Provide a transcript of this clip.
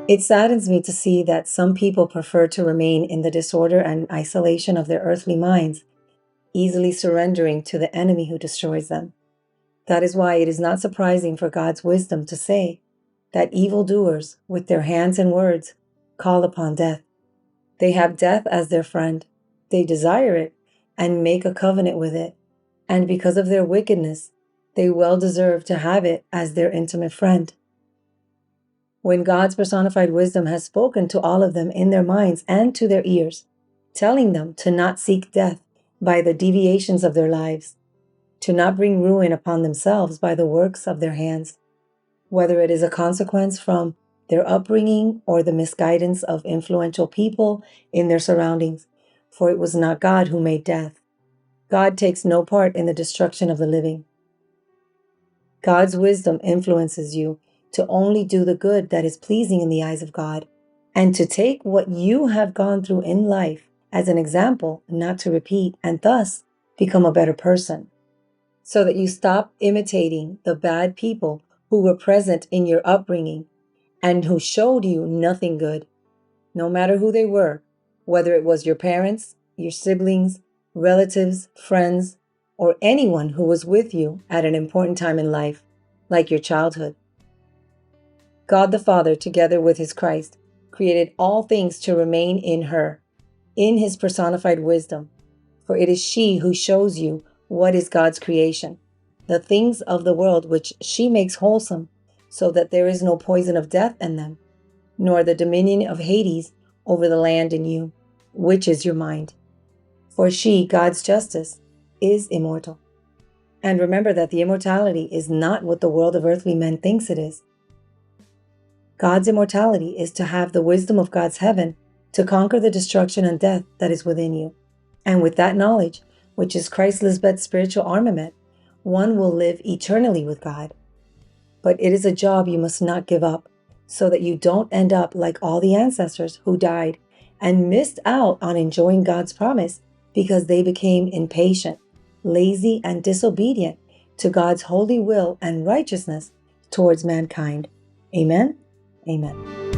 It saddens me to see that some people prefer to remain in the disorder and isolation of their earthly minds, easily surrendering to the enemy who destroys them. That is why it is not surprising for God's wisdom to say that evildoers, with their hands and words, call upon death. They have death as their friend. They desire it and make a covenant with it. And because of their wickedness, they well deserve to have it as their intimate friend. When God's personified wisdom has spoken to all of them in their minds and to their ears, telling them to not seek death by the deviations of their lives, to not bring ruin upon themselves by the works of their hands, whether it is a consequence from their upbringing or the misguidance of influential people in their surroundings, for it was not God who made death. God takes no part in the destruction of the living. God's wisdom influences you to only do the good that is pleasing in the eyes of God, and to take what you have gone through in life as an example not to repeat, and thus become a better person, so that you stop imitating the bad people who were present in your upbringing and who showed you nothing good, no matter who they were, whether it was your parents, your siblings, relatives, friends, or anyone who was with you at an important time in life, like your childhood. God the Father, together with his Christ, created all things to remain in her, in his personified wisdom, for it is she who shows you what is God's creation, the things of the world which she makes wholesome, so that there is no poison of death in them, nor the dominion of Hades over the land in you, which is your mind. For she, God's justice, is immortal. And remember that the immortality is not what the world of earthly men thinks it is. God's immortality is to have the wisdom of God's heaven to conquer the destruction and death that is within you. And with that knowledge, which is MelquisedecLisbet's spiritual armament, one will live eternally with God. But it is a job you must not give up, so that you don't end up like all the ancestors who died and missed out on enjoying God's promise because they became impatient, lazy, and disobedient to God's holy will and righteousness towards mankind. Amen. Amen.